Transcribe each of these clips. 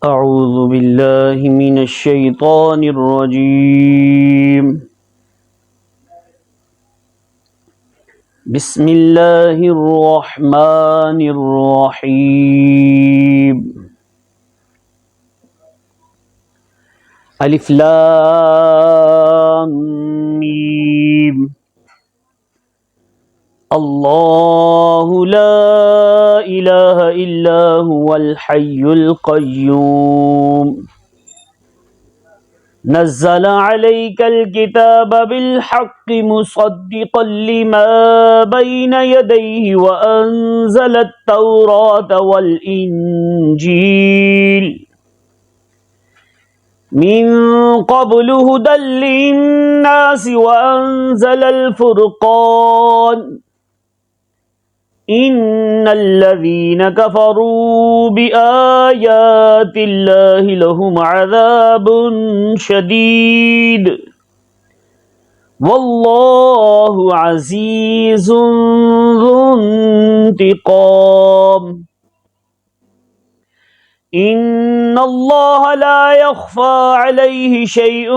أعوذ بالله من الشيطان الرجيم. بسم الله الرحمن الرحيم. ألف لام ميم. الله لا إله إلا هو الحي القيوم. نزل عليك الكتاب بالحق مصدقا لما بين يديه وأنزل التوراة والإنجيل من قبل هدى للناس وأنزل الفرقان. إن الذين كفروا بآيات الله لهم عذاب شديد والله عزيز ذو انتقام. إن الله لا يخفى عليه شيء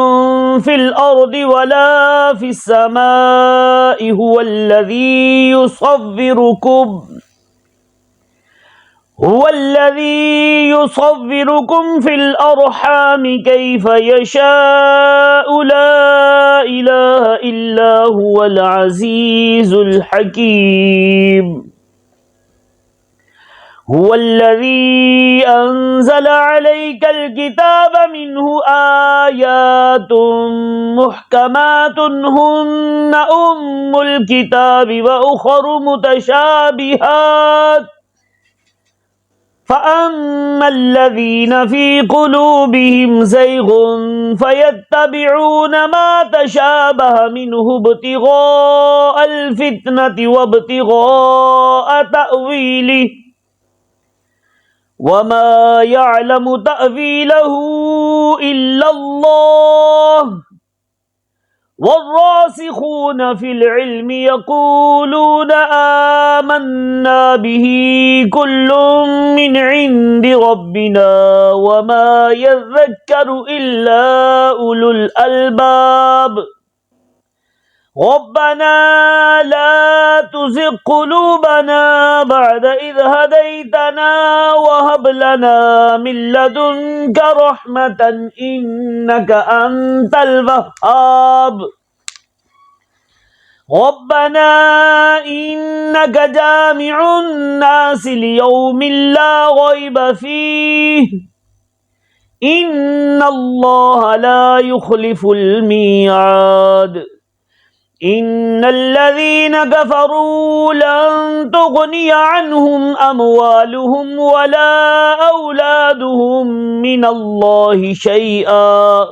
في الأرض ولا في السماء. هو الذي يصوركم في الأرحام كيف يشاء. لا إله إلا هو العزيز الحكيم. هو الذي أنزل عليك الكتاب منه آيات محكمات هن أم الكتاب وأخر متشابهات. فأما الذين في قلوبهم زيغ فيتبعون ما تشابه منه ابتغاء الفتنة وابتغاء تأويله وما يعلم تأويله إلا الله. والراسخون في العلم يقولون آمنا به كل من عند ربنا وما يذكر إلا أولو الألباب. ربنا لا تزغ قلوبنا بعد إذ هديتنا وهب لنا من لدنك رحمة إنك أنت الوهاب. ربنا إنك جامع الناس ليوم لا ريب فيه. إن الله لا يخلف الميعاد. إن الذين كفروا لن تغني عنهم أموالهم ولا أولادهم من الله شيئا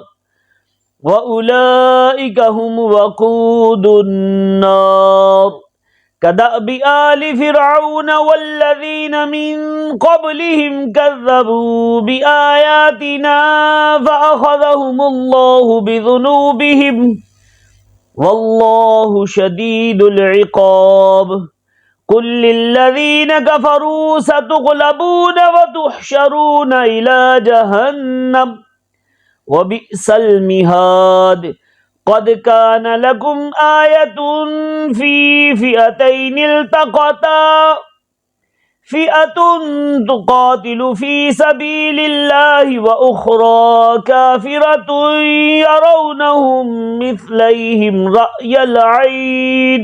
وأولئك هم وقود النار. كدأب آل فرعون والذين من قبلهم كذبوا بآياتنا فأخذهم الله بذنوبهم والله شديد العقاب. قل للذين كفروا ستغلبون وتحشرون إلى جهنم وبئس المهاد. قد كان لكم آية في فئتين التقتا فئة تقاتل في سبيل الله وأخرى كافرة يرونهم مثليهم رأي العين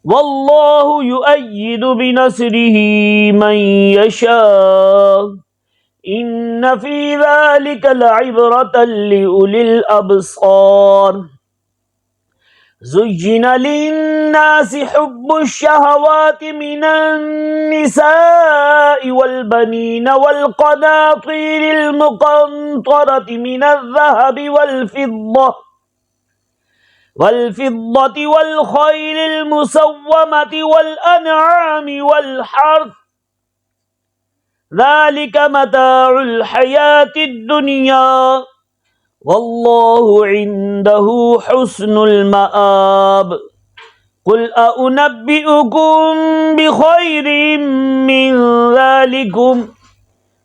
والله يؤيد بنصره من يشاء. إن في ذلك لعبرة لأولي الأبصار. زين للناس حب الشهوات من النساء والبنين والقناطير المقنطرة من الذهب والفضة والخيل المسومة والأنعام والحرث ذلك متاع الحياة الدنيا والله عنده حسن المآب. قل أنبئكم بخير من ذلكم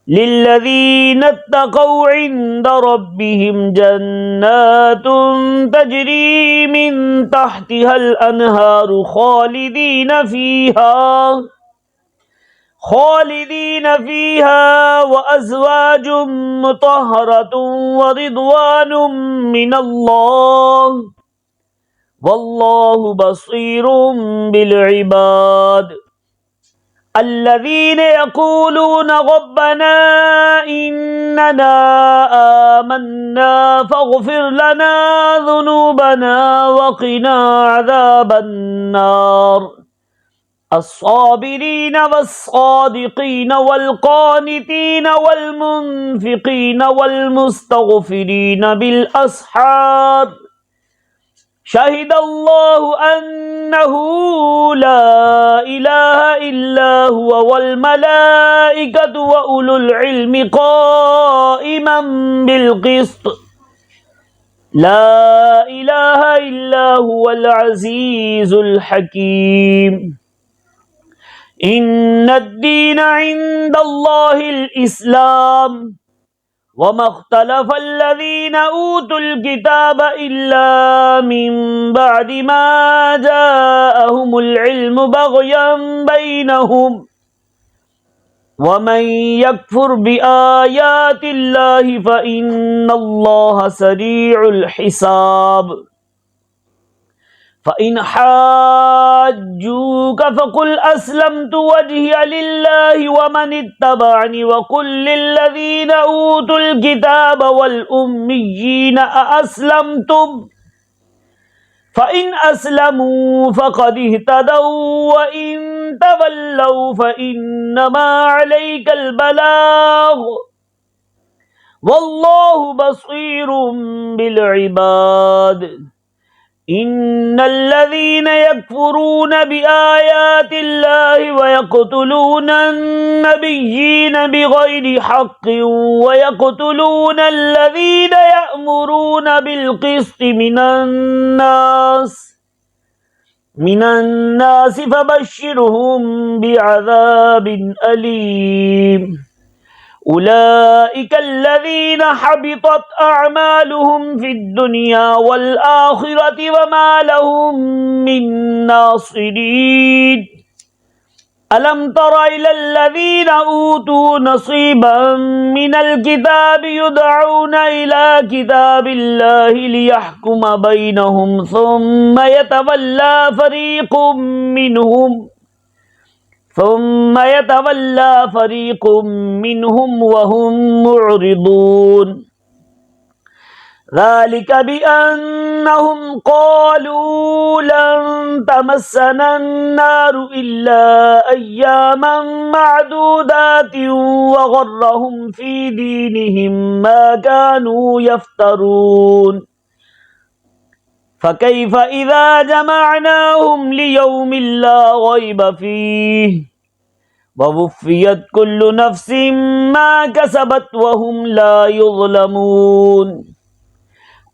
للذين اتقوا عند ربهم جنات تجري من تحتها الأنهار خالدين فيها وأزواج مطهرة ورضوان من الله والله بصير بالعباد الذين يقولون ربنا إننا آمنا فاغفر لنا ذنوبنا وقنا عذاب النار الصابرين والصادقين والقانتين والمنفقين والمستغفرين بالأسحار شهد الله أنه لا إله إلا هو والملائكة وأولو العلم قائما بالقسط لا إله إلا هو العزيز الحكيم إن الدين عند الله الإسلام وما اختلف الذين أوتوا الكتاب إلا من بعد ما جاءهم العلم بغيا بينهم ومن يكفر بآيات الله فإن الله سريع الحساب فإن حاجوك فقل أسلمت وجهي لله ومن اتبعني وقل للذين أوتوا الكتاب والأميين أأسلمتم فإن أسلموا فقد اهتدوا وإن تولوا فإنما عليك البلاغ والله بصير بالعباد إن الذين يكفرون بآيات الله ويقتلون النبيين بغير حق ويقتلون الذين يأمرون بالقسط من الناس فبشرهم بعذاب أليم أولئك الذين حبطت أعمالهم في الدنيا والآخرة وما لهم من ناصرين ألم تر إلى الذين أوتوا نصيبا من الكتاب يدعون إلى كتاب الله ليحكم بينهم ثم يتولى فريق منهم وهم معرضون ذلك بأنهم قالوا لن تمسنا النار إلا أياما معدودات وغرهم في دينهم ما كانوا يفترون فكيف إذا جمعناهم ليوم لا ريب فيه ووفيت كل نفس ما كسبت وهم لا يظلمون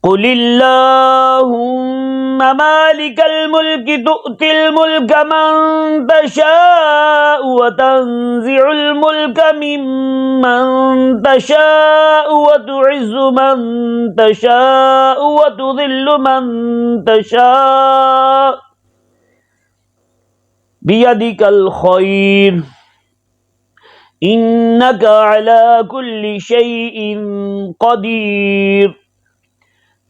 قل اللهم مالك الملك تؤتي الملك من تشاء وتنزع الملك ممن تشاء وتعز من تشاء وتذل من تشاء بيدك الخير إنك على كل شيء قدير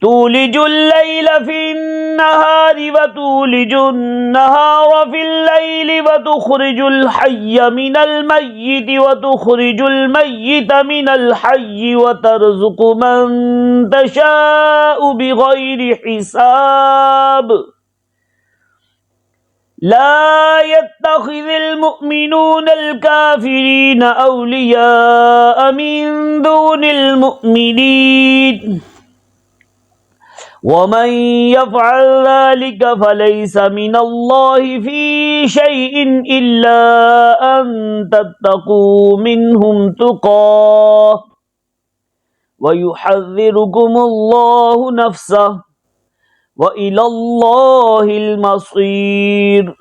تولج الليل في النهار وتولج النهار في الليل وتخرج الحي من الميت وتخرج الميت من الحي وترزق من تشاء بغير حساب لا يتخذ المؤمنون الكافرين أولياء من دون المؤمنين ومن يفعل ذلك فليس من الله في شيء إلا أن تتقوا منهم تقاه ويحذركم الله نفسه وإلى الله المصير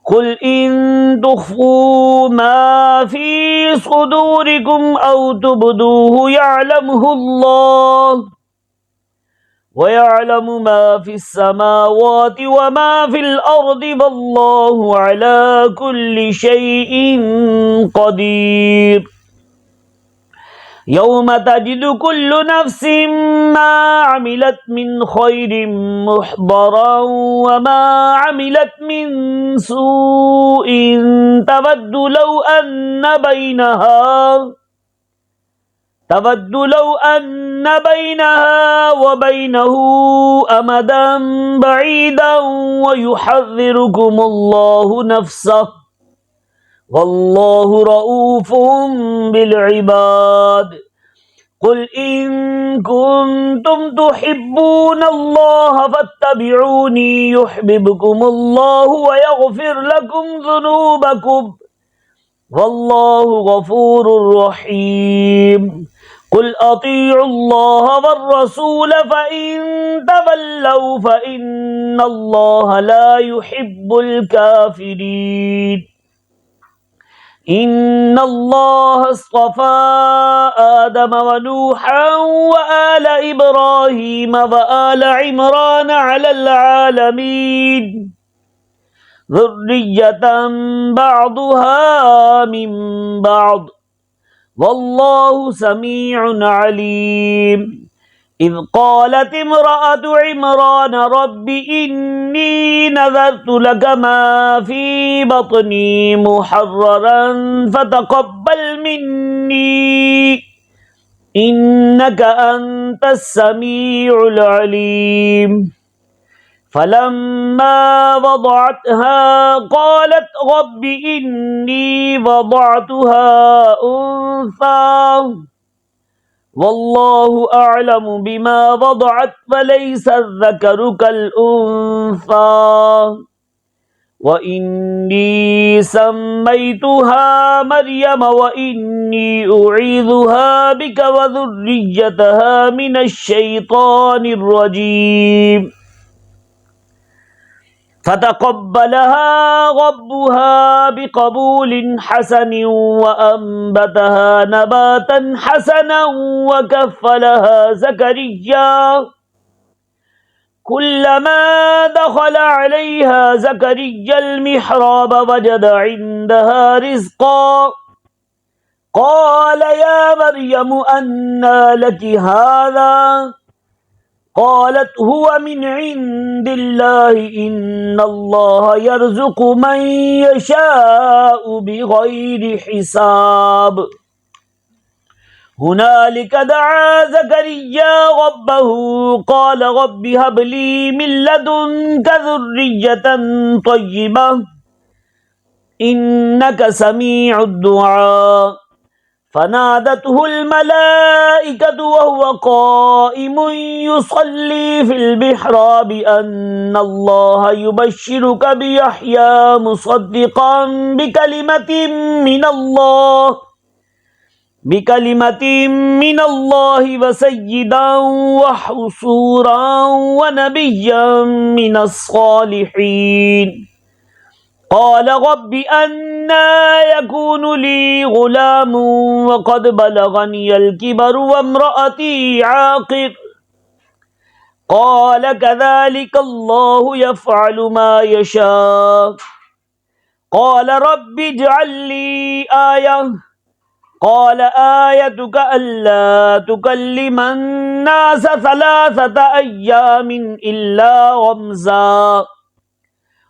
قل إن تخفوا ما في صدوركم أو تبدوه يعلمه الله ويعلم ما في السماوات وما في الأرض والله على كل شيء قدير يوم تجد كل نفس ما عملت من خير محضرا وما عملت من سوء تود لو أن بينها وبينه أمدا بعيدا ويحذركم الله نفسه والله رؤوف بالعباد قل إن كنتم تحبون الله فاتبعوني يحببكم الله ويغفر لكم ذنوبكم والله غفور رحيم قل أطيعوا الله والرسول فإن تولوا فإن الله لا يحب الكافرين إن الله اصطفى آدم ونوحا وآل إبراهيم وآل عمران على العالمين ذرية بعضها من بعض والله سميع عليم إذ قالت امرأة عمران رب إني نذرت لك ما في بطني محررا فتقبل مني إنك أنت السميع العليم فلما وضعتها قالت رب إني وضعتها أنثى والله أعلم بما وضعت فليس الذكر كالأنثى وإني سميتها مريم وإني أعيذها بك وذريتها من الشيطان الرجيم فتقبلها ربها بقبول حسن وأنبتها نباتا حسنا وكفلها زكريا كلما دخل عليها زكريا المحراب وجد عندها رزقا قال يا مريم أنى لك هذا قالت هو من عند الله إن الله يرزق من يشاء بغير حساب هنالك دعا زكريا ربه قال رب هب لي من لدنك ذرية طيبة إنك سميع الدعاء فنادته الملائكة وهو قائم يصلي في المحراب أن الله يبشرك بيحيى مصدقا بكلمة من الله وسيدا وحصورا ونبيا من الصالحين قال رب أنى يكون لي غلام وقد بلغني الكبر وامرأتي عاقر قال كذلك الله يفعل ما يشاء قال رب اجعل لي آية قال آيتك ألا تكلم الناس 3 أيام إلا رمزا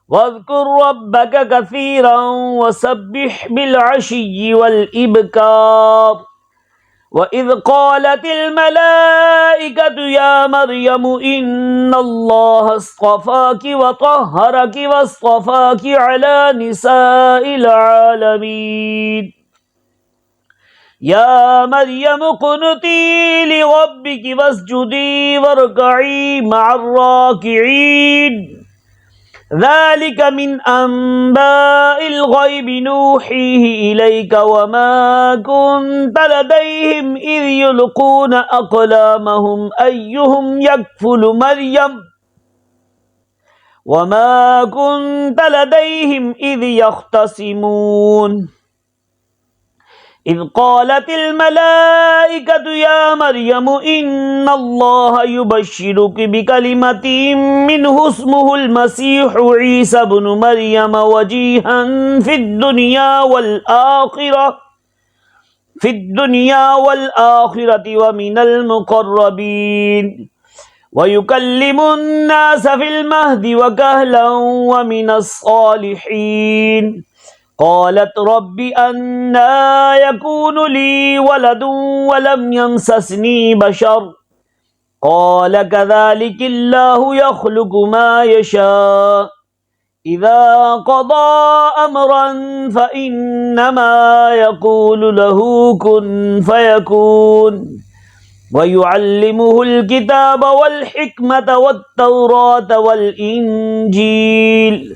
واذكر ربك كثيرا وسبح بالعشي والإبكار وإذ قالت الملائكة يا مريم إن الله اصطفاك وطهرك واصطفاك على نساء العالمين يا مريم اقنتي لربك واسجدي واركعي مع الراكعين ذلك من أنباء الغيب نوحيه إليك وما كنت لديهم إذ يلقون أقلامهم أيهم يكفل مريم وما كنت لديهم إذ يختصمون إذ قالت الملائكة يا مريم إن الله يبشرك بكلمة منه اسمه المسيح عيسى بن مريم وجيها في الدنيا والآخرة ومن المقربين ويكلم الناس في المهد وكهلا ومن الصالحين قالت رب أنى يكون لي ولد ولم يمسسني بشر قال كذلك الله يخلق ما يشاء إذا قضى أمرا فإنما يقول له كن فيكون ويعلمه الكتاب والحكمة والتوراة والإنجيل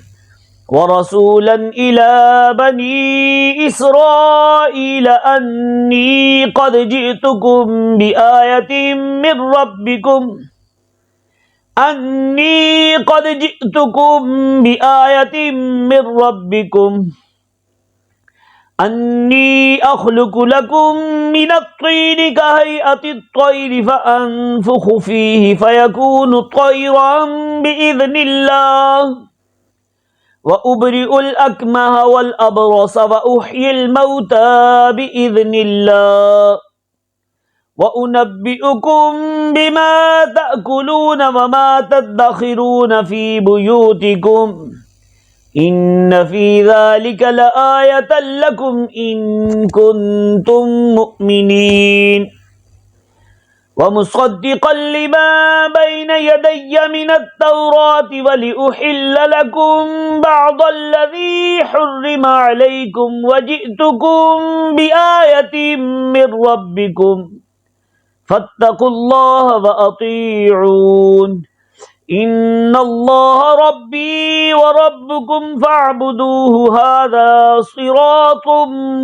ورسولا إلى بني إسرائيل أني قد جئتكم بآية من ربكم أني أخلق لكم من الطين كهيئة الطير فأنفخ فيه فيكون طيرا بإذن الله وأبرئ الأكمه والأبرص وأحيي الموتى بإذن الله وأنبئكم بما تأكلون وما تدخرون في بيوتكم إن في ذلك لآية لكم إن كنتم مؤمنين ومصدقا لما بين يدي من التوراة ولأحل لكم بعض الذي حرم عليكم وجئتكم بآية من ربكم فاتقوا الله وأطيعون إن الله ربي وربكم فاعبدوه هذا صراط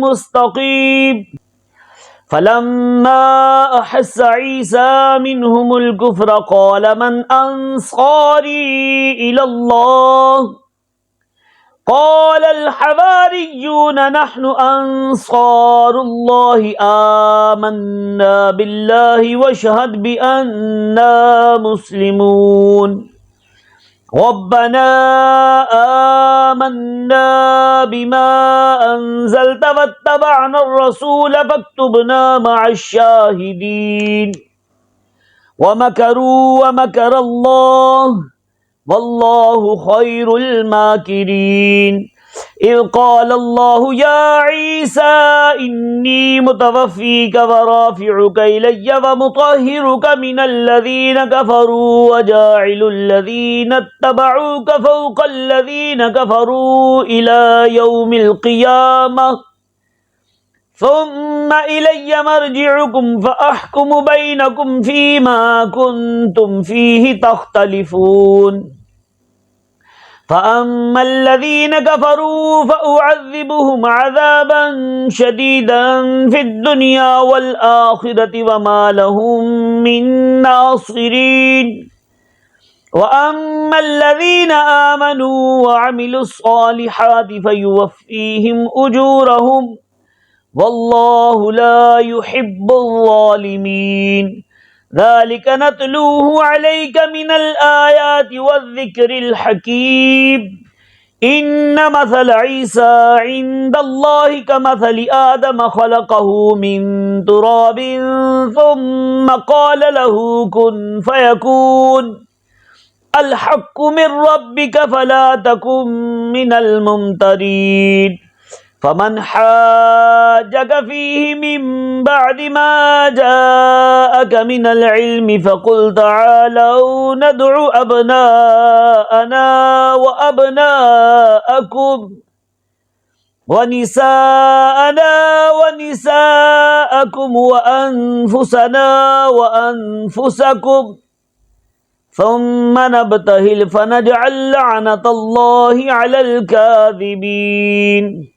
مستقيم فلما أحس عيسى منهم الكفر قال من أنصاري إلى الله قال الحواريون نحن أنصار الله آمنا بالله واشهد بأننا مسلمون ربنا آمنا بما أنزلت واتبعنا الرسول فاكتبنا مع الشاهدين ومكروا ومكر الله والله خير الماكرين إذ قال الله يا عيسى إني متوفيك ورافعك إلي ومطهرك من الذين كفروا وجاعل الذين اتبعوك فوق الذين كفروا إلى يوم القيامة ثم إلي مرجعكم فأحكم بينكم فيما كنتم فيه تختلفون فأما الذين كفروا فأعذبهم عذابا شديدا في الدنيا والآخرة وما لهم من ناصرين وأما الذين آمنوا وعملوا الصالحات فيوفيهم أجورهم والله لا يحب الظالمين ذلك نتلوه عليك من الآيات والذكر الحكيم إن مثل عيسى عند الله كمثل آدم خلقه من تراب ثم قال له كن فيكون الحق من ربك فلا تكن من الممترين فمن حاجك فيه من بعد ما جاءك من العلم فقل تعالوا ندع أبناءنا وأبناءكم ونساءنا ونساءكم وأنفسنا وأنفسكم ثم نبتهل فنجعل لعنة الله على الكاذبين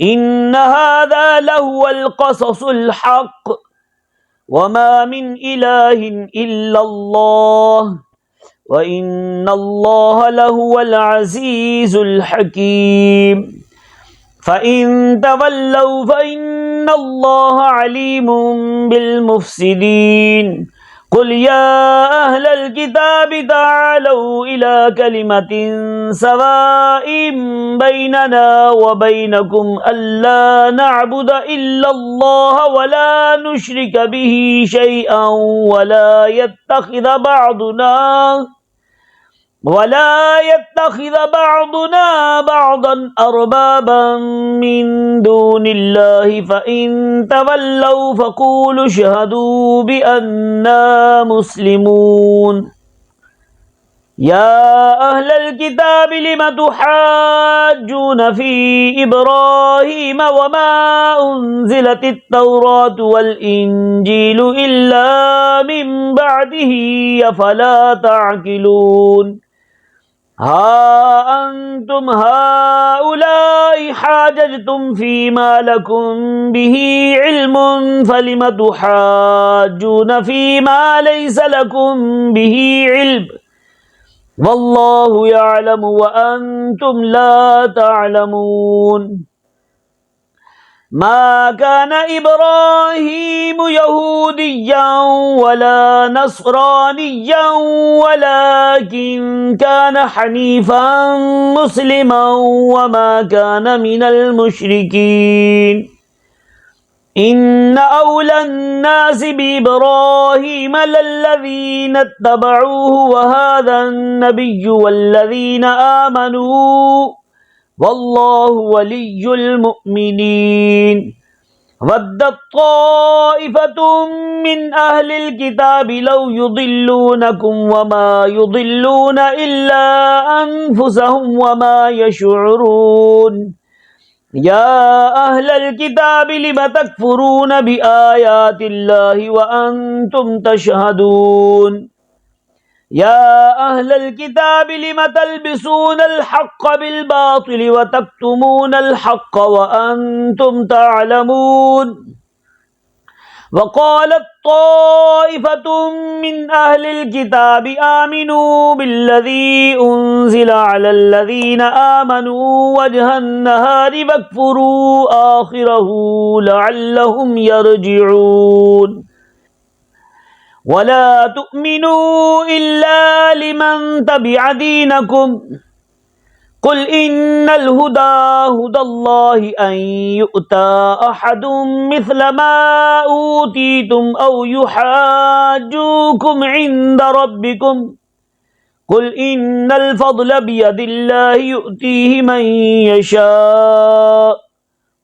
إن هذا لهو القصص الحق وما من إله إلا الله وإن الله لهو العزيز الحكيم فإن تولوا فإن الله عليم بالمفسدين قل يا أهل الكتاب تعالوا إلى كلمة سواء بيننا وبينكم ألا نعبد إلا الله ولا نشرك به شيئا ولا يتخذ بعضنا بعضا أربابا من دون الله فإن تولوا فقولوا اشهدوا بأننا مسلمون يا أهل الكتاب لم تحاجون في إبراهيم وما أنزلت التوراة والإنجيل إلا من بعده أفلا تعقلون ها أنتم هؤلاء حاججتم فيما لكم به علم فلم تحاجون فيما ليس لكم به علم والله يعلم وأنتم لا تعلمون ما كان إبراهيم يهوديا ولا نصرانيا ولكن كان حنيفا مسلما وما كان من المشركين إن أولى الناس بإبراهيم للذين اتبعوه وهذا النبي والذين آمنوا والله ولي المؤمنين ودت طائفة من أهل الكتاب لو يضلونكم وما يضلون إلا أنفسهم وما يشعرون يا أهل الكتاب لم تكفرون بآيات الله وأنتم تشهدون يا أهل الكتاب لم تلبسون الحق بالباطل وتكتمون الحق وأنتم تعلمون وقالت طائفة من أهل الكتاب آمنوا بالذي أنزل على الذين آمنوا وجه النهار واكفروا آخره لعلهم يرجعون ولا تؤمنوا إلا لمن تبع دينكم قل إن الهدى هدى الله أن يؤتى أحد مثل ما أوتيتم أو يحاجوكم عند ربكم قل إن الفضل بيد الله يؤتيه من يشاء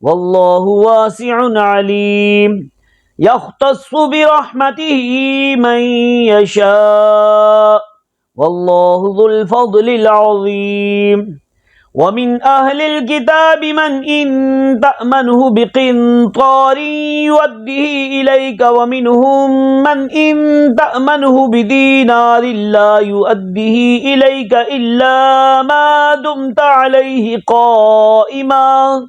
والله واسع عليم يختص برحمته من يشاء والله ذو الفضل العظيم ومن أهل الكتاب من إن تأمنه بقنطار يوده إليك ومنهم من إن تأمنه بدينار لا يؤده إليك إلا ما دمت عليه قائما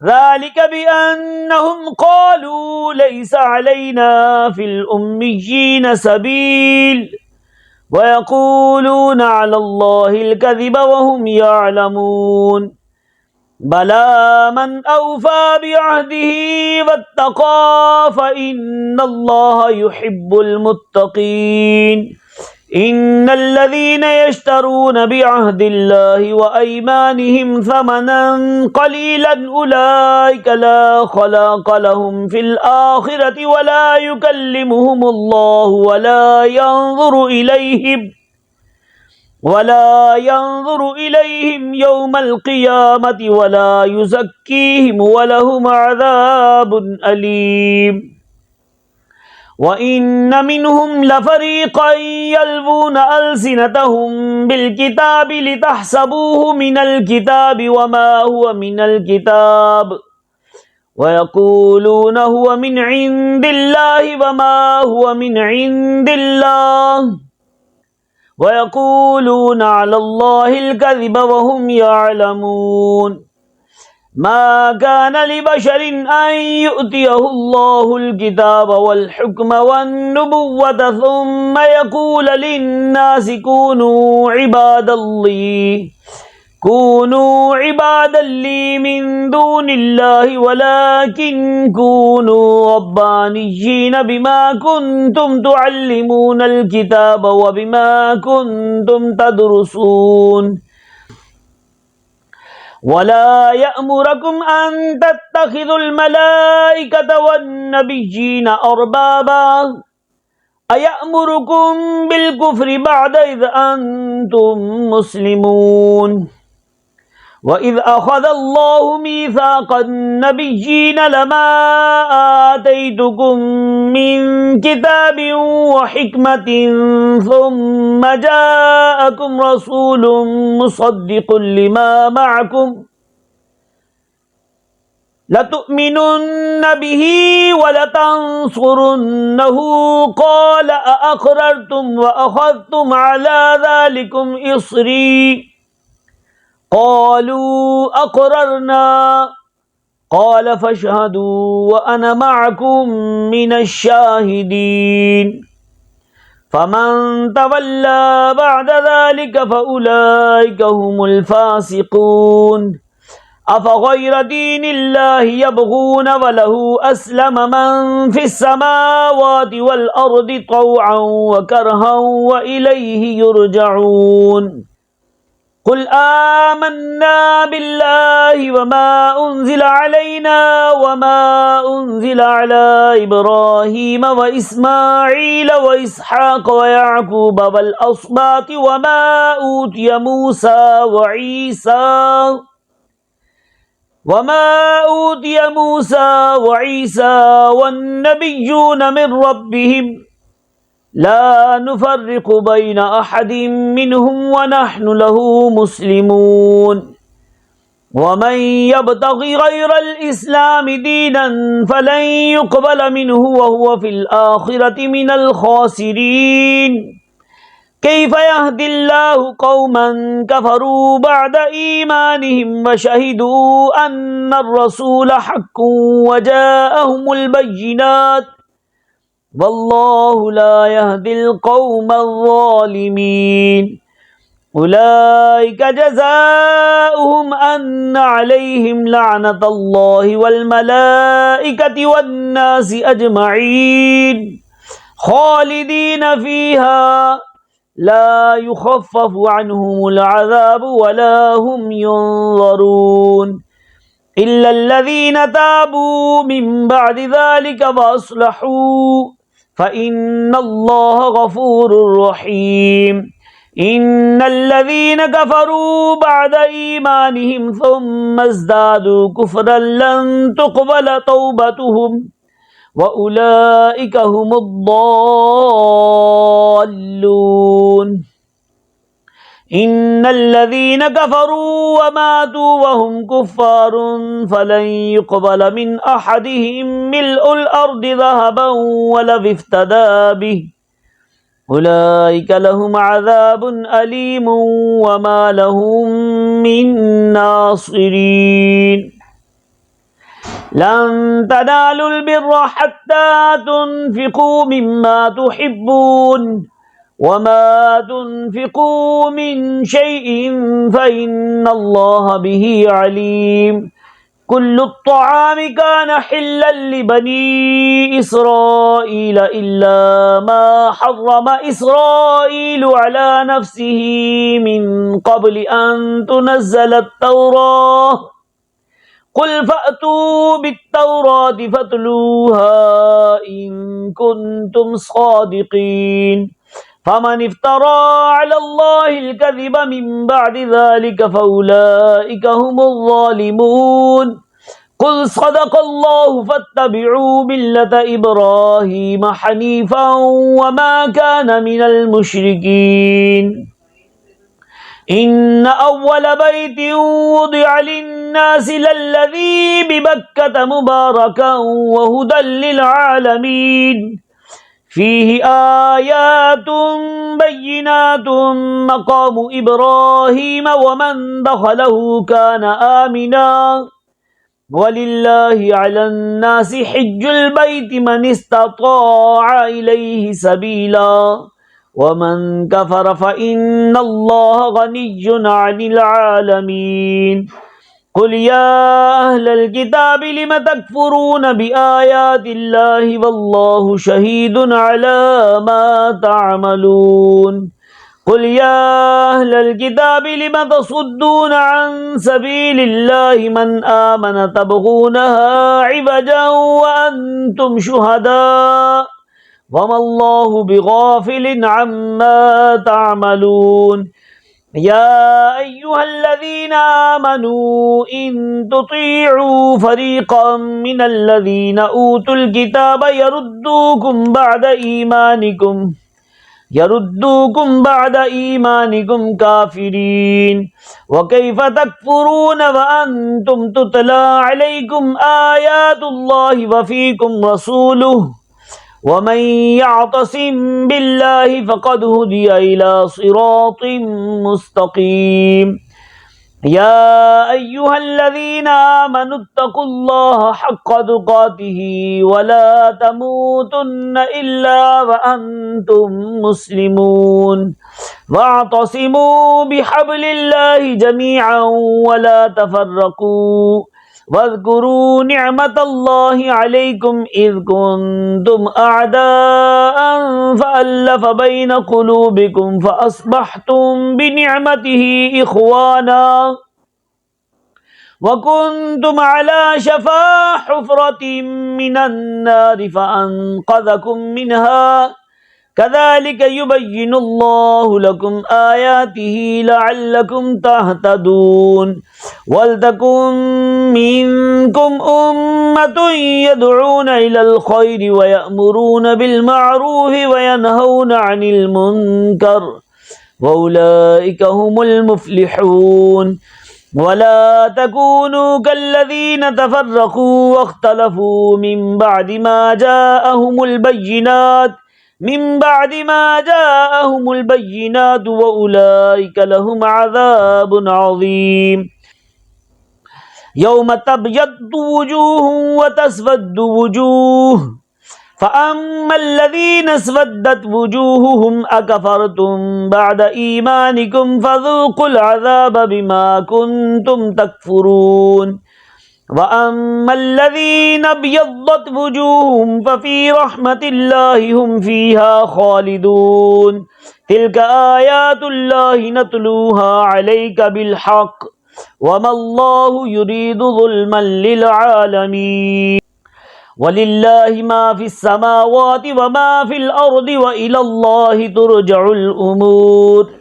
ذلك بأنهم قالوا ليس علينا في الأميين سبيل ويقولون على الله الكذب وهم يعلمون بلى من أوفى بعهده واتقى فإن الله يحب المتقين إن الذين يشترون بعهد الله وأيمانهم ثمنا قليلا أولئك لا خلاق لهم في الآخرة ولا يكلمهم الله ولا ينظر إليهم يوم القيامة ولا يزكيهم ولهم عذاب أليم وإن منهم لفريقا يلوون ألسنتهم بالكتاب لتحسبوه من الكتاب وما هو من الكتاب ويقولون هو من عند الله وما هو من عند الله ويقولون على الله الكذب وهم يعلمون ما كان لبشر أن يؤتيه الله الكتاب والحكم والنبوة ثم يقول للناس كونوا عبادا لي من دون الله ولكن كونوا ربانيين بما كنتم تعلمون الكتاب وبما كنتم تدرسون ولا يأمركم أن تتخذوا الملائكة والنبيين أربابا أيأمركم بالكفر بعد إذ أنتم مسلمون وإذ أخذ الله ميثاق النبيين لما آتيتكم من كتاب وحكمة ثم جاءكم رسول مصدق لما معكم لتؤمنن به ولتنصرنه قال أأقررتم وأخذتم على ذلكم إصري قالوا أقررنا قال فاشهدوا وأنا معكم من الشاهدين فمن تولى بعد ذلك فأولئك هم الفاسقون أفغير دين الله يبغون وله أسلم من في السماوات والأرض طوعا وكرها وإليه يرجعون قل آمنا بالله وما أنزل علينا وما أنزل على إبراهيم وإسماعيل وإسحاق ويعقوب والأصباط وما أوتي موسى وعيسى والنبيون من ربهم لا نفرق بين أحد منهم ونحن له مسلمون ومن يبتغي غير الإسلام دينا فلن يقبل منه وهو في الآخرة من الخاسرين كيف يهدي الله قوما كفروا بعد إيمانهم وشهدوا أن الرسول حق وجاءهم البينات والله لا يهدي القوم الظالمين أولئك جزاؤهم أن عليهم لعنة الله والملائكة والناس أجمعين خالدين فيها لا يخفف عنهم العذاب ولا هم ينظرون إلا الذين تابوا من بعد ذلك وأصلحوا فإن الله غفور رحيم إن الذين كفروا بعد إيمانهم ثم ازدادوا كفرا لن تقبل توبتهم وأولئك هم الضالون إن الذين كفروا وماتوا وهم كفار فلن يقبل من أحدهم ملء الأرض ذهبا ولو افتدى به أولئك لهم عذاب أليم وما لهم من ناصرين لن تنالوا البر حتى تنفقوا مما تحبون وما تنفقوا من شيء فإن الله به عليم كل الطعام كان حلا لبني إسرائيل إلا ما حرم إسرائيل على نفسه من قبل أن تنزل التوراة قل فأتوا بالتوراة فاتلوها إن كنتم صادقين فمن افترى على الله الكذب من بعد ذلك فأولئك هم الظالمون قل صدق الله فاتبعوا ملة إبراهيم حنيفا وما كان من المشركين إن أول بيت وضع للناس للذي ببكة مباركا وهدى للعالمين فيه آيات بينات مقام إبراهيم ومن دخله كان آمنا وَلِلَّهِ عَلَى النَّاسِ حِجُّ الْبَيْتِ مَنِ اسْتَطَاعَ إِلَيْهِ سَبِيلًا وَمَنْ كَفَرَ فَإِنَّ اللَّهَ غَنِيٌّ عَنِ الْعَالَمِينَ قُلْ يَا أَهْلَ الْكِتَابِ لِمَ تَكْفُرُونَ بِآيَاتِ اللَّهِ وَاللَّهُ شَهِيدٌ عَلَى مَا تَعْمَلُونَ قُلْ يَا أَهْلَ الْكِتَابِ لِمَ تَصُدُّونَ عَنْ سَبِيلِ اللَّهِ مَنْ آمَنَ تَبْغُونَهَا عِوَجًا وَأَنْتُمْ شُهَدَاءُ وَمَا اللَّهُ بِغَافِلٍ عَمَّا تَعْمَلُونَ يَا أَيُّهَا الَّذِينَ آمَنُوا إِن تُطِيعُوا فَرِيقًا مِنَ الَّذِينَ أُوتُوا الْكِتَابَ يَرُدُّوكُمْ بَعْدَ إِيمَانِكُمْ كَافِرِينَ وَكَيْفَ تَكْفُرُونَ وَأَنْتُمْ تُتْلَى عَلَيْكُمْ آيَاتُ اللَّهِ وَفِيكُمْ رَسُولُهُ وَمَنْ يَعْتَصِمْ بِاللَّهِ فَقَدْ هُدِيَ إِلَى صِرَاطٍ مُسْتَقِيمٍ يَا أَيُّهَا الَّذِينَ آمَنُوا اتَّقُوا اللَّهَ حَقَّ تُقَاتِهِ وَلَا تَمُوتُنَّ إِلَّا وَأَنْتُمْ مُسْلِمُونَ وَاعْتَصِمُوا بِحَبْلِ اللَّهِ جَمِيعًا وَلَا تَفَرَّقُوا واذكروا نعمة الله عليكم إذ كنتم أعداء فألف بين قلوبكم فأصبحتم بنعمته إخوانا وكنتم على شفا حفرة من النار فأنقذكم منها كذلك يبين الله لكم آياته لعلكم تهتدون ولتكن منكم أمة يدعون إلى الخير ويأمرون بالمعروف وينهون عن المنكر وأولئك هم المفلحون ولا تكونوا كالذين تفرقوا واختلفوا من بعد ما جاءهم البينات وأولئك لهم عذاب عظيم يوم تبيض وجوه وتسود وجوه فأما الذين اسودت وجوههم أكفرتم بعد إيمانكم فذوقوا العذاب بما كنتم تكفرون وَأَمَّا الَّذِينَ ابْيَضَّتْ وُجُوهُهُمْ فَفِي رَحْمَةِ اللَّهِ هُمْ فِيهَا خَالِدُونَ تِلْكَ آيَاتُ اللَّهِ نَتْلُوهَا عَلَيْكَ بِالْحَقِّ وَمَا اللَّهُ يُرِيدُ ظُلْمًا لِلْعَالَمِينَ وَلِلَّهِ مَا فِي السَّمَاوَاتِ وَمَا فِي الْأَرْضِ وَإِلَى اللَّهِ تُرْجَعُ الْأُمُورُ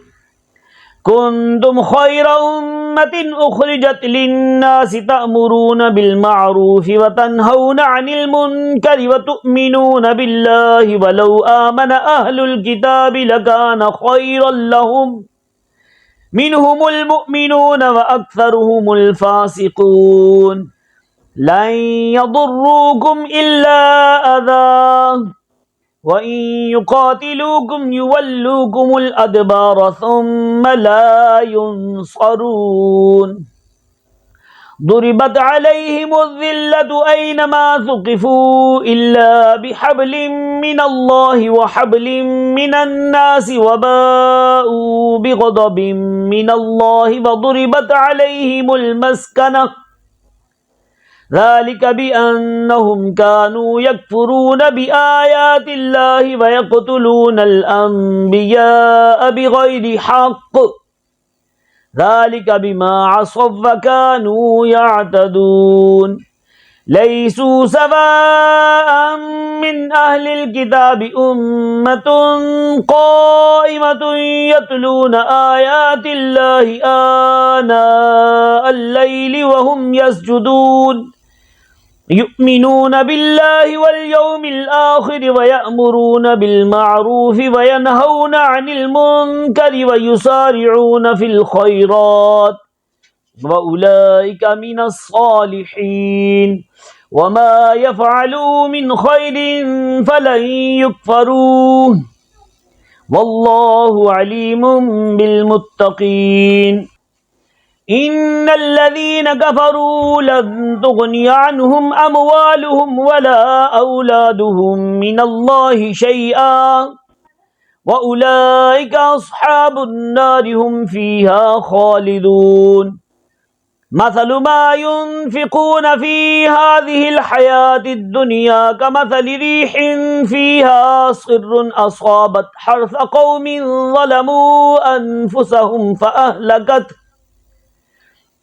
كنتم خير أمة أخرجت للناس تأمرون بالمعروف وتنهون عن المنكر وتؤمنون بالله ولو آمن أهل الكتاب لكان خيرا لهم منهم المؤمنون وأكثرهم الفاسقون لن يضروكم إلا أذى وَإِن يُقَاتِلُوكُمْ يُوَلُّوكُمُ الْأَدْبَارَ ثُمَّ لَا يُنصَرُونَ ضُرِبَتْ عَلَيْهِمُ الذِّلَّةُ أَيْنَمَا ثُقِفُوا إِلَّا بِحَبْلٍ مِّنَ اللَّهِ وَحَبْلٍ مِّنَ النَّاسِ وَبَاءُوا بِغَضَبٍ مِّنَ اللَّهِ وَضُرِبَتْ عَلَيْهِمُ الْمَسْكَنَةُ ذلك بأنهم كانوا يكفرون بآيات الله ويقتلون الأنبياء بغير حق ذلك بما عصوا وكانوا يعتدون ليسوا سواء من أهل الكتاب أمة قائمة يتلون آيات الله آناء الليل وهم يسجدون يؤمنون بالله واليوم الآخر ويأمرون بالمعروف وينهون عن المنكر ويسارعون في الخيرات وأولئك من الصالحين وما يفعلوا من خير فلن يكفروه والله عليم بالمتقين إن الذين كفروا لن تغني عنهم أموالهم ولا أولادهم من الله شيئا وأولئك أصحاب النار هم فيها خالدون مثل ما ينفقون في هذه الحياة الدنيا كمثل ريح فيها صر أصابت حرث قوم ظلموا أنفسهم فأهلكته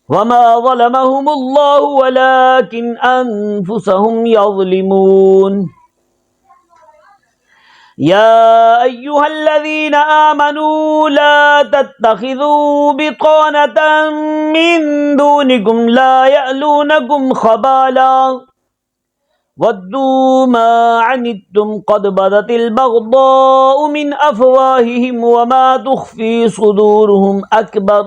وما ظلمهم الله ولكن أنفسهم يظلمون يا أيها الذين آمنوا لا تتخذوا بطانة من دونكم لا يألونكم خبالا ودوا ما عنتم قد بدت البغضاء من أفواههم وما تخفي صدورهم أكبر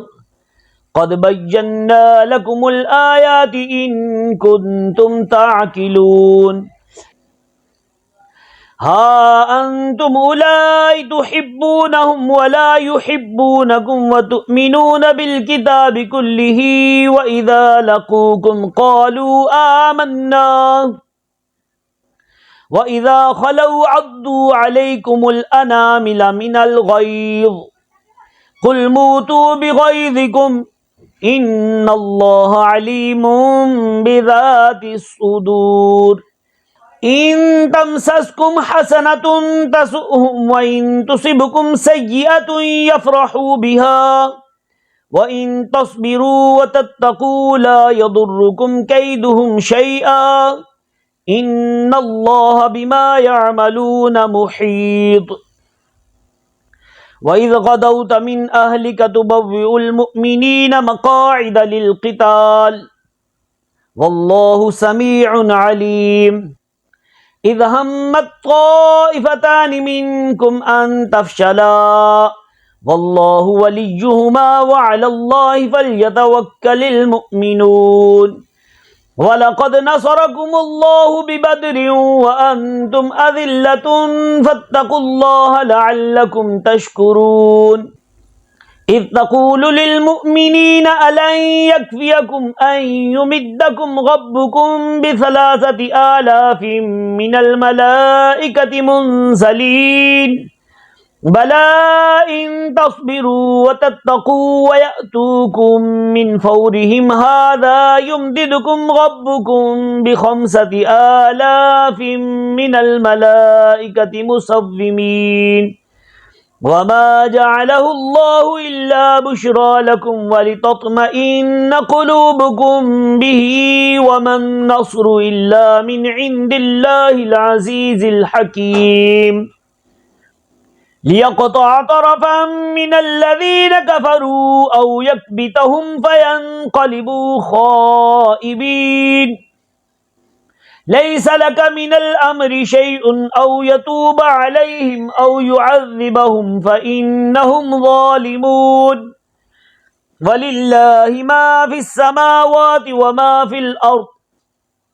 قد بينا لكم الآيات إن كنتم تعقلون ها أنتم أولئك تحبونهم ولا يحبونكم وتؤمنون بالكتاب كله وإذا لقوكم قالوا آمنا وإذا خلوا عضوا عليكم الأنامل من الغيظ قل موتوا بغيظكم إن الله عليم بذات الصدور إن تمسسكم حسنة تسؤهم وإن تصبكم سيئة يفرحوا بها وإن تصبروا وتتقوا لا يضركم كيدهم شيئا إن الله بما يعملون محيط وإذ غدوت من أهلك تبوئ المؤمنين مقاعد للقتال والله سميع عليم إذ همت طائفتان منكم أن تفشلا والله وليهما وعلى الله فليتوكل المؤمنون ولقد نصركم الله ببدر وأنتم أذلة فاتقوا الله لعلكم تشكرون إذ تقول للمؤمنين ألن يكفيكم أن يمدكم ربكم ب3,000 من الملائكة منزلين بلى إن تصبروا وتتقوا ويأتوكم من فورهم هذا يمددكم ربكم ب5,000 من الملائكة مسومين وما جعله الله إلا بشرى لكم ولتطمئن قلوبكم به وما النصر إلا من عند الله العزيز الحكيم ليقطع طرفا من الذين كفروا أو يكبتهم فينقلبوا خائبين ليس لك من الأمر شيء أو يتوب عليهم أو يعذبهم فإنهم ظالمون ولله ما في السماوات وما في الأرض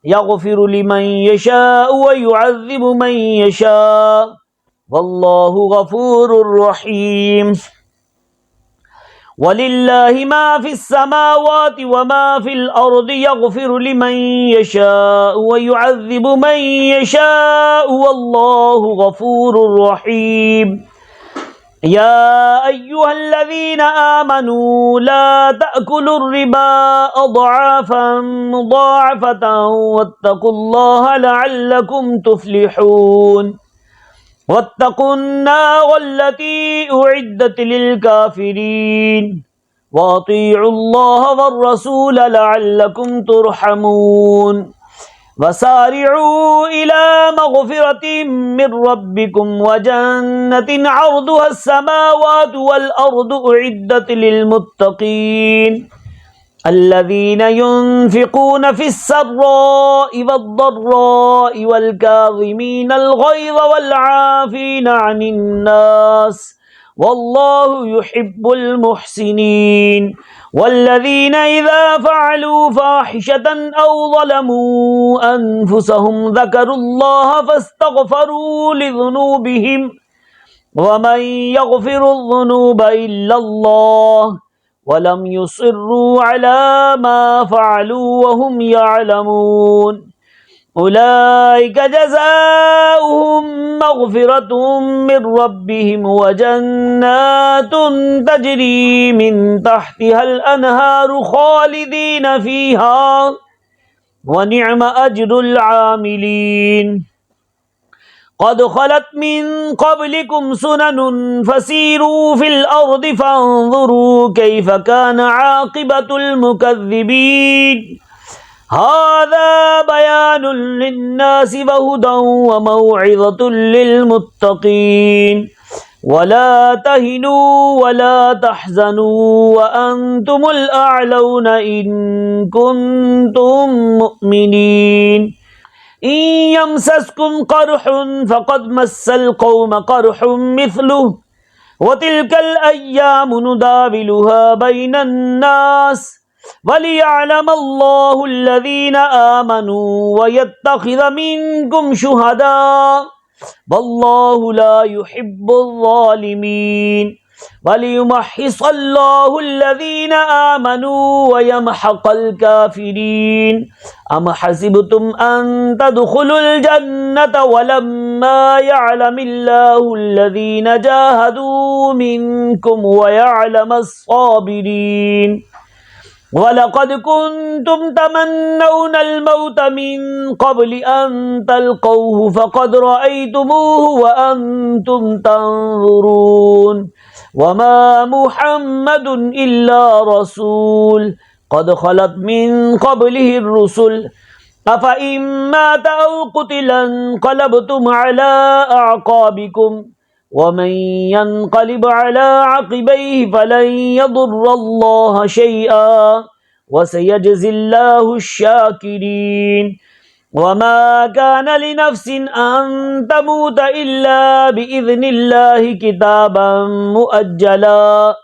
يغفر لمن يشاء ويعذب من يشاء والله غفور رحيم ولله ما في السماوات وما في الأرض يغفر لمن يشاء ويعذب من يشاء والله غفور رحيم يا أيها الذين آمنوا لا تأكلوا الربا أضعافا مضاعفة واتقوا الله لعلكم تفلحون واتقوا النار التي أعدت للكافرين وأطيعوا الله والرسول لعلكم ترحمون وسارعوا إلى مغفرة من ربكم وجنة عرضها السماوات والأرض أعدت للمتقين الذين ينفقون في السراء والضراء والكاظمين الغيظ والعافين عن الناس والله يحب المحسنين والذين إذا فعلوا فاحشة أو ظلموا أنفسهم ذكروا الله فاستغفروا لذنوبهم ومن يغفر الذنوب إلا الله ولم يصروا على ما فعلوا وهم يعلمون أولئك جزاؤهم مغفرة من ربهم وجنات تجري من تحتها الأنهار خالدين فيها ونعم أجر العاملين قد خلت من قبلكم سنن فسيروا في الأرض فانظروا كيف كان عاقبة المكذبين هذا بيان للناس وهدى وموعظة للمتقين ولا تهنوا ولا تحزنوا وأنتم الأعلون إن كنتم مؤمنين إن يمسسكم قرح فقد مس القوم قرح مثله وتلك الأيام نداولها بين الناس وليعلم الله الذين آمنوا ويتخذ منكم شهداء والله لا يحب الظالمين وليمحص الله الذين آمنوا ويمحق الكافرين أم حسبتم أن تدخلوا الجنة ولما يعلم الله الذين جاهدوا منكم ويعلم الصابرين ولقد كنتم تمنون الموت من قبل أن تلقوه فقد رأيتموه وأنتم تنظرون وما محمد إلا رسول قد خلت من قبله الرسل أفإن مات أو قتلا انقلبتم على أعقابكم ومن ينقلب على عقبيه فلن يضر الله شيئا وسيجزي الله الشاكرين وما كان لنفس أن تموت إلا بإذن الله كتابا مؤجلا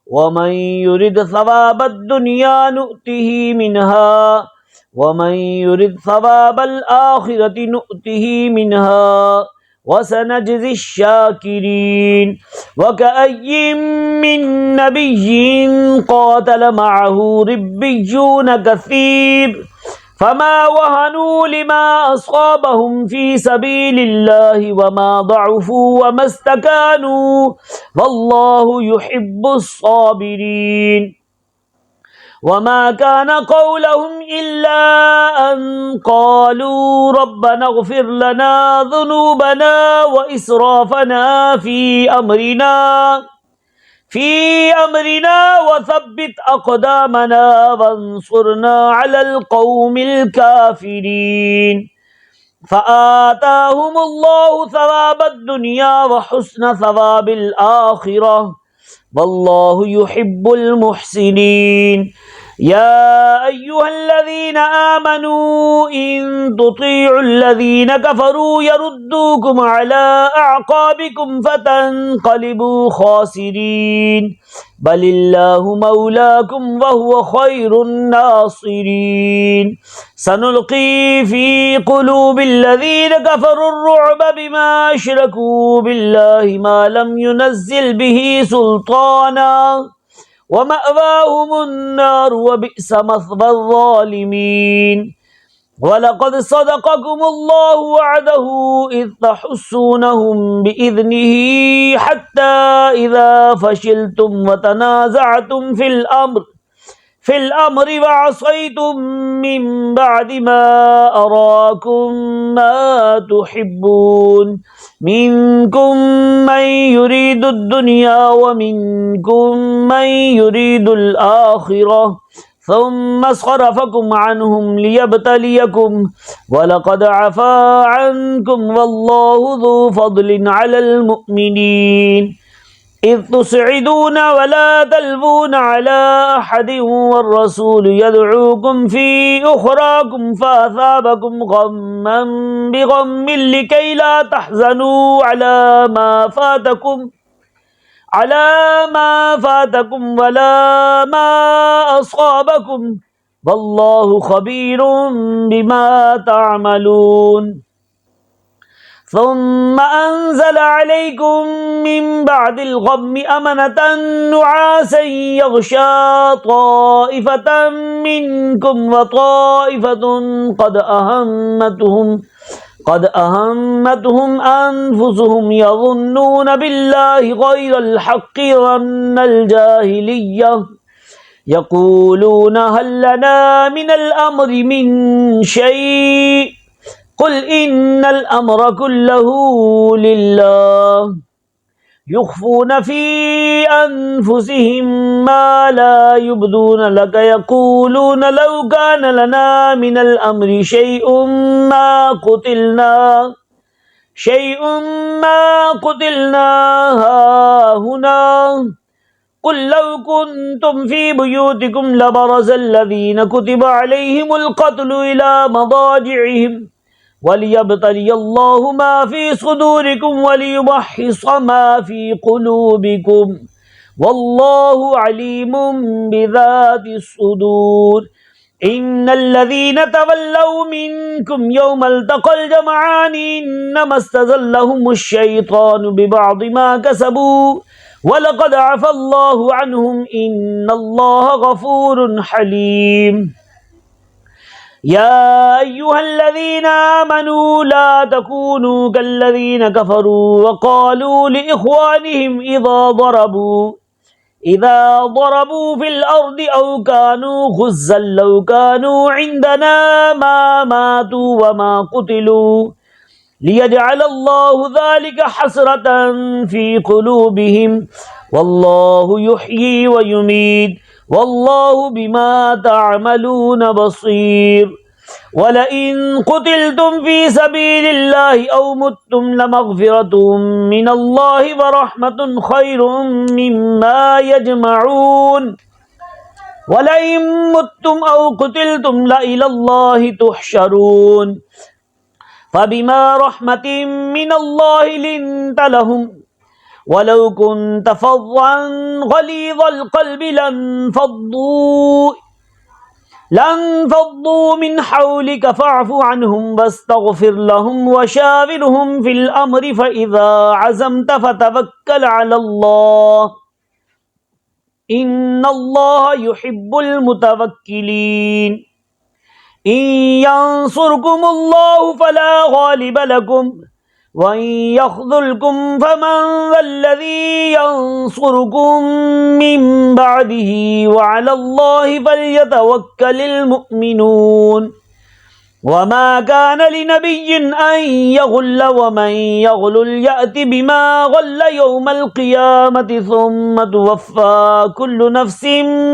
ومن يرد ثواب الدنيا نؤته منها ومن يرد ثواب الآخرة نؤته منها وسنجزي الشاكرين وكأي من نبي قاتل معه ربيون كثير فما وهنوا لما أصابهم في سبيل الله وما ضعفوا وما استكانوا والله يحب الصابرين وما كان قولهم إلا أن قالوا ربنا اغفر لنا ذنوبنا وإسرافنا في أمرنا وثبت أقدامنا وانصرنا على القوم الكافرين فآتاهم الله ثواب الدنيا وحسن ثواب الآخرة والله يحب المحسنين يا أيها الذين آمنوا إن تطيعوا الذين كفروا يردوكم على أعقابكم فتنقلبوا خاسرين بل الله مولاكم وهو خير الناصرين سنلقي في قلوب الذين كفروا الرعب بما أشركوا بالله ما لم ينزل به سلطانا ومأواهم النار وبئس مثوى الظالمين ولقد صدقكم الله وعده إذ تحسونهم بإذنه حتى إذا فشلتم وتنازعتم في الأمر وعصيتم من بعد ما أراكم ما تحبون منكم من يريد الدنيا ومنكم من يريد الآخرة ثم صرفكم عنهم ليبتليكم ولقد عفا عنكم والله ذو فضل على المؤمنين إذ تصعدون ولا تلوون على أحد والرسول يدعوكم في أخراكم فأثابكم غما بغم لكي لا تحزنوا على ما فاتكم ولا ما أصابكم والله خبير بما تعملون ثم أنزل عليكم من بعد الغم أمنة نعاسا يغشى طائفة منكم وطائفة قد أهمتهم أنفسهم يظنون بالله غير الحق ظن الجاهلية يقولون هل لنا من الأمر من شيء قل إن الأمر كله لله يخفون في أنفسهم ما لا يبدون لك يقولون لو كان لنا من الأمر شيء ما قتلنا هاهنا قل لو كنتم في بيوتكم لبرز الذين كتب عليهم القتل إلى مضاجعهم وليبتلي الله ما في صدوركم وليمحص ما في قلوبكم والله عليم بذات الصدور إن الذين تولوا منكم يوم التقى الجمعان إنما استزلهم الشيطان ببعض ما كسبوا ولقد عفى الله عنهم إن الله غفور حليم يا أيها الذين آمنوا لا تكونوا كالذين كفروا وقالوا لإخوانهم إذا ضربوا في الأرض أو كانوا غزا لو كانوا عندنا ما ماتوا وما قتلوا ليجعل الله ذلك حسرة في قلوبهم والله يحيي ويميت والله بما تعملون بصير ولئن قتلتم في سبيل الله أو متم لمغفرة من الله ورحمة خير مما يجمعون ولئن متم أو قتلتم لإلى الله تحشرون فبما رحمة من الله لنت لهم ولو كنت فظا غليظ القلب لانفضوا من حولك فاعف عنهم واستغفر لهم وشاورهم في الأمر فإذا عزمت فتوكل على الله إن الله يحب المتوكلين إن ينصركم الله فلا غالب لكم وإن يخذلكم فمن ذا الذي ينصركم من بعده وعلى الله فليتوكل المؤمنون وما كان لنبي أن يغل ومن يغل يأت بما غل يوم القيامة ثم توفى كل نفس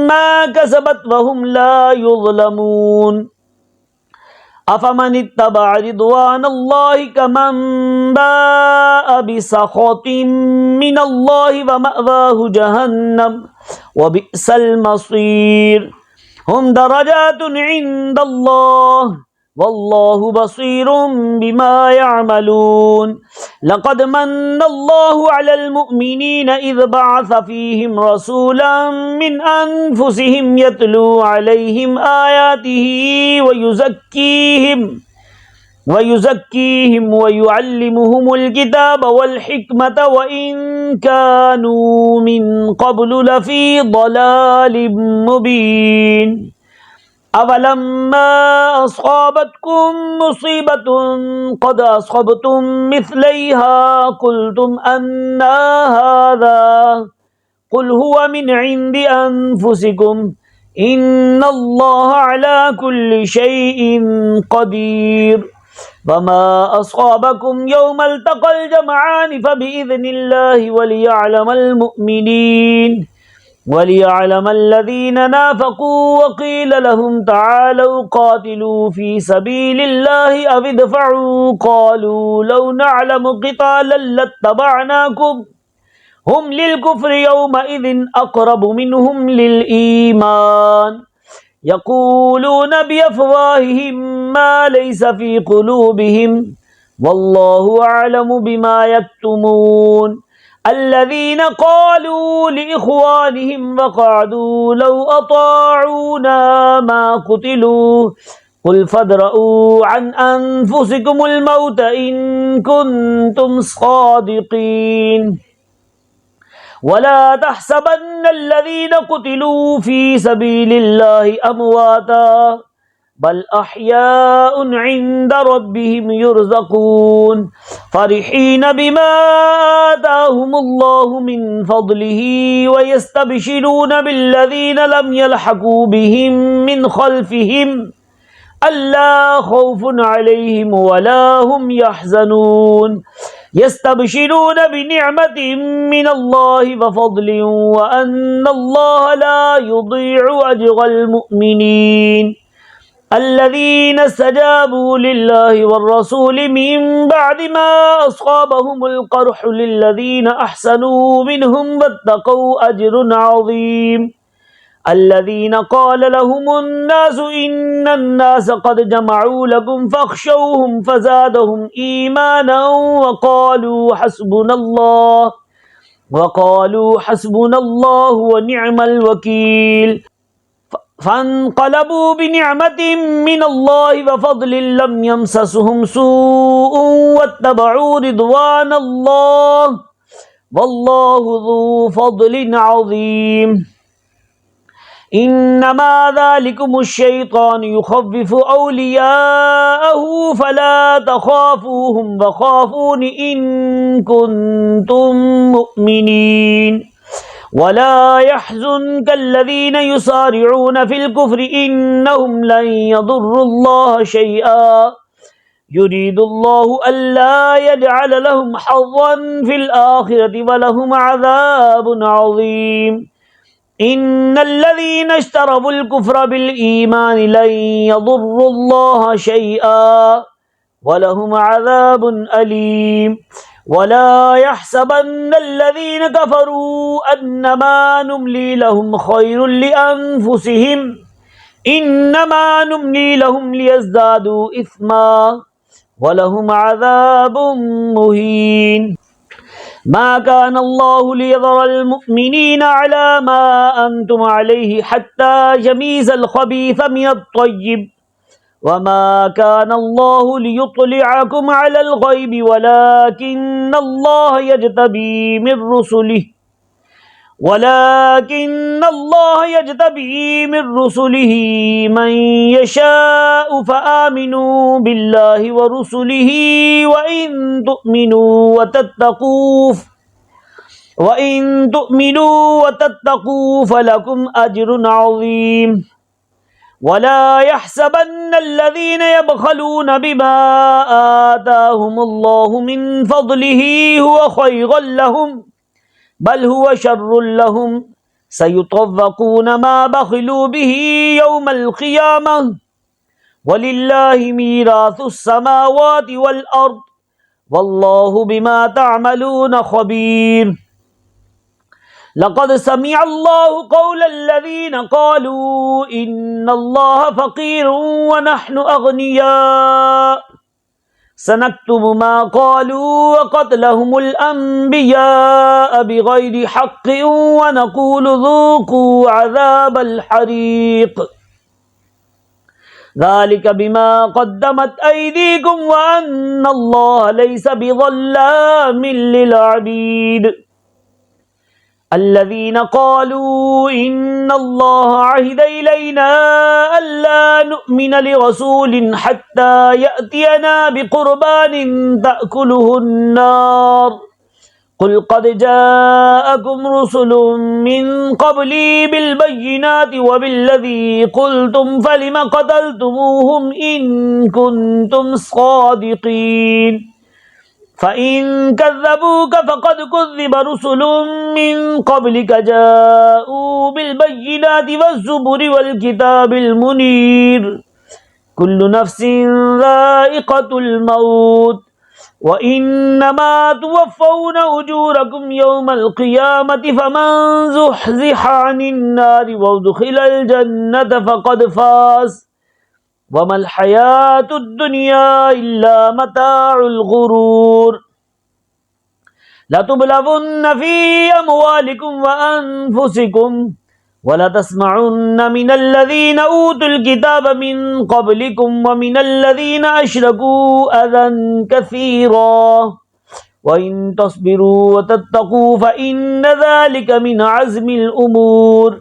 ما كسبت وهم لا يظلمون أفمن اتبع رضوان الله كمن باء بسخط من الله ومأواه جهنم وبئس المصير هم درجات عند الله والله بصير بما يعملون لقد من الله على المؤمنين إذ بعث فيهم رسولا من أنفسهم يتلو عليهم آياته ويزكيهم ويعلمهم الكتاب والحكمة وإن كانوا من قبل لفي ضلال مبين أولما أصابتكم مصيبة قد أصبتم مثليها قلتم أنى هذا قل هو من عند أنفسكم إن الله على كل شيء قدير وما أصابكم يوم التقى الجمعان فبإذن الله وليعلم الذين نافقوا وقيل لهم تعالوا قاتلوا في سبيل الله أو ادفعوا قالوا لو نعلم قتالا لاتبعناكم هم للكفر يومئذ أقرب منهم للإيمان يقولون بأفواههم ما ليس في قلوبهم والله أعلم بما يكتمون الذين قالوا لإخوانهم وقعدوا لو أطاعونا ما قتلوا قل فادرؤوا عن أنفسكم الموت إن كنتم صادقين ولا تحسبن الذين قتلوا في سبيل الله أمواتا بل أحياء عند ربهم يرزقون فرحين بما آتاهم الله من فضله ويستبشرون بالذين لم يلحقوا بهم من خلفهم ألا خوف عليهم ولا هم يحزنون يستبشرون بنعمة من الله وفضل وأن الله لا يضيع أجر المؤمنين الذين استجابوا لله والرسول من بعد ما أصابهم القرح للذين أحسنوا منهم واتقوا أجر عظيم الذين قال لهم الناس إن الناس قد جمعوا لكم فاخشوهم فزادهم إيمانا وقالوا حسبنا الله ونعم الوكيل فانقلبوا بنعمة من الله وفضل لم يمسسهم سوء واتبعوا رضوان الله والله ذو فضل عظيم إنما ذلكم الشيطان يخوف أولياءه فلا تخافوهم وخافون إن كنتم مؤمنين ولا يحزنك الذين يسارعون في الكفر إنهم لن يضروا الله شيئا يريد الله ألا يجعل لهم حظا في الآخرة ولهم عذاب عظيم إن الذين اشتروا الكفر بالإيمان لن يضروا الله شيئا ولهم عذاب أليم ولا يحسبن الذين كفروا أنما نملي لهم خير لأنفسهم إنما نملي لهم ليزدادوا إثما ولهم عذاب مهين ما كان الله ليذر المؤمنين على ما أنتم عليه حتى يميز الخبيث من الطيب وما كان الله ليطلعكم على الغيب ولكن الله يجتبي من رسله من يشاء فآمنوا بالله ورسله وإن تؤمنوا وتتقوا فلكم أجر عظيم ولا يحسبن الذين يبخلون بما آتاهم الله من فضله هو خيرا لهم بل هو شر لهم سيطوقون ما بخلوا به يوم القيامة ولله ميراث السماوات والأرض والله بما تعملون خبير لقد سمع الله قول الذين قالوا إن الله فقير ونحن أغنياء سنكتب ما قالوا وقتلهم الأنبياء بغير حق ونقول ذوقوا عذاب الحريق ذلك بما قدمت أيديكم وأن الله ليس بظلام للعبيد الذين قالوا إن الله عهد إلينا ألا نؤمن لرسول حتى يأتينا بقربان تأكله النار قل قد جاءكم رسل من قبلي بالبينات وبالذي قلتم فلم قتلتموهم إن كنتم صادقين فإن كذبوك فقد كذب رسل من قبلك جاءوا بالبينات والزبر والكتاب المنير كل نفس ذائقة الموت وإنما توفون أجوركم يوم القيامة فمن زحزح عن النار وادخل الجنة فقد فاز وما الحياة الدنيا إلا متاع الغرور لتبلغن في أموالكم وأنفسكم وَلَتَسْمَعُنَّ مِنَ الَّذِينَ أُوتُوا الْكِتَابَ مِنْ قَبْلِكُمْ وَمِنَ الَّذِينَ أَشْرَكُوا أَذًى كَثِيرًا وَإِنْ تَصْبِرُوا وَتَتَّقُوا فَإِنَّ ذَلِكَ مِنْ عَزْمِ الْأُمُورِ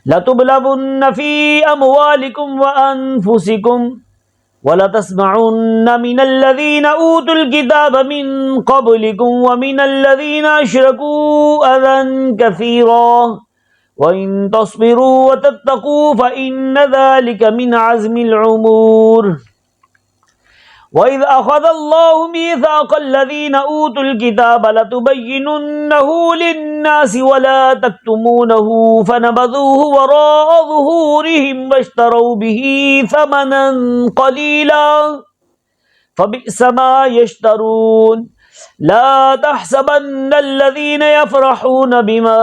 لَتُبْلَوُنَّ فِي أَمْوَالِكُمْ وَأَنْفُسِكُمْ وَلَتَسْمَعُنَّ مِنَ الَّذِينَ أُوتُوا الْكِتَابَ مِنْ قَبْلِكُمْ وَمِنَ الَّذِينَ أَشْرَكُوا أَذًى كَثِيرًا وَإِنْ تَصْبِرُوا وَتَتَّقُوا فَإِنَّ ذَلِكَ مِنْ عَزْمِ الْأُمُورِ وَإِذْ أَخَذَ اللَّهُ مِيثَاقَ الَّذِينَ أُوتُوا الْكِتَابَ لَتُبَيِّنُنَّهُ لِلنَّاسِ وَلَا تَكْتُمُونَهُ فَنَبَذُوهُ وَرَاءَ ظُهُورِهِمْ وَاشْتَرَوْا بِهِ ثَمَنًا قَلِيلًا فَبِئْسَ مَا يَشْتَرُونَ لا تحسبن الذين يفرحون بما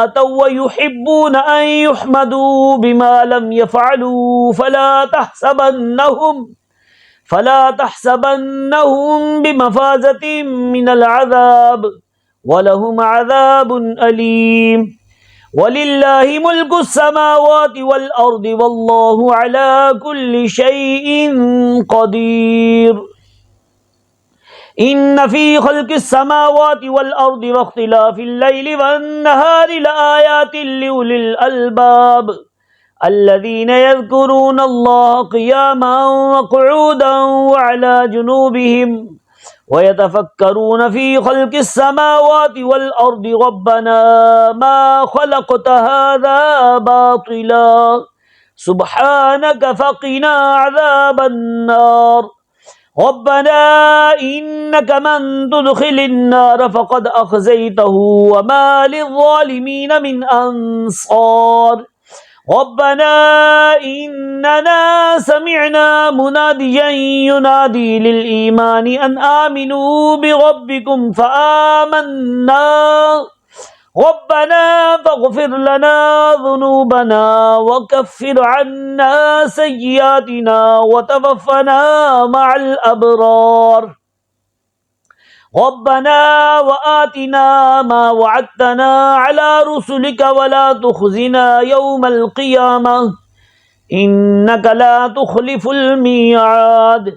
أتوا ويحبون أن يحمدوا بما لم يفعلوا فلا تحسبنهم بمفازة من العذاب ولهم عذاب أليم ولله ملك السماوات والأرض والله على كل شيء قدير إن في خلق السماوات والأرض واختلاف الليل والنهار لآيات لأولي الألباب الذين يذكرون الله قياما وقعودا وعلى جنوبهم ويتفكرون في خلق السماوات والأرض ربنا ما خلقت هذا باطلا سبحانك فقنا عذاب النار ربنا إنك من تدخل النار فقد أخزيته وما للظالمين من أنصار ربنا إننا سمعنا مناديا ينادي للإيمان أن آمنوا بربكم فآمنا ربنا فاغفر لنا ذنوبنا وكفر عنا سيئاتنا وتوفنا مع الأبرار ربنا وآتنا ما وعدتنا على رسلك ولا تخزنا يوم القيامة إنك لا تخلف الميعاد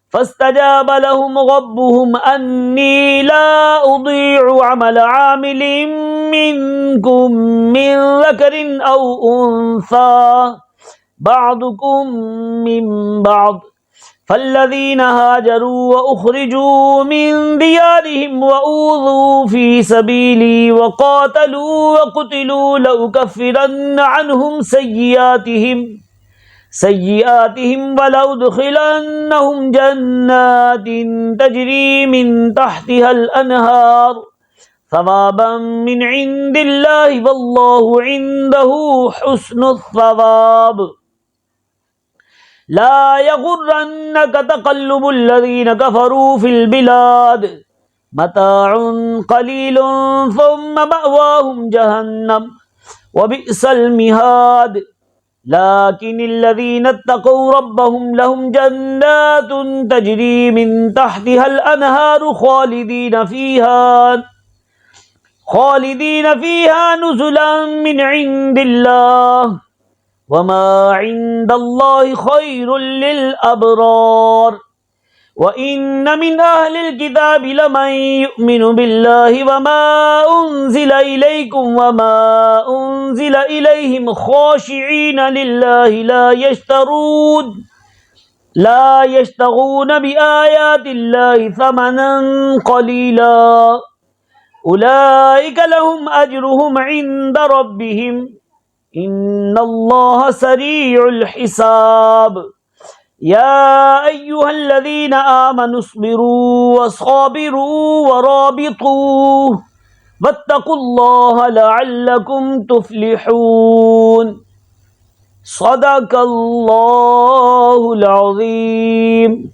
فاستجاب لهم ربهم أني لا أضيع عمل عامل منكم من ذكر أو أنثى بعضكم من بعض فالذين هاجروا وأخرجوا من ديارهم وأوذوا في سبيلي وقاتلوا وقتلوا لأكفرن عنهم سيئاتهم ولأدخلنهم جنات تجري من تحتها الأنهار ثوابا من عند الله والله عنده حسن الثواب لا يغرنك تقلب الذين كفروا في البلاد متاع قليل ثم مأواهم جهنم وبئس المهاد لكن الذين اتقوا ربهم لهم جنات تجري من تحتها الأنهار خالدين فيها نزلا من عند الله وما عند الله خير للأبرار وإن من أهل الكتاب لمن يؤمن بالله وما أنزل إليكم وما أنزل إليهم خاشعين لله لا يشترون بآيات الله ثمنا قليلا أولئك لهم أجرهم عند ربهم إن الله سريع الحساب يا أيها الذين آمنوا اصبروا وصابروا ورابطوا واتقوا الله لعلكم تفلحون صدق الله العظيم.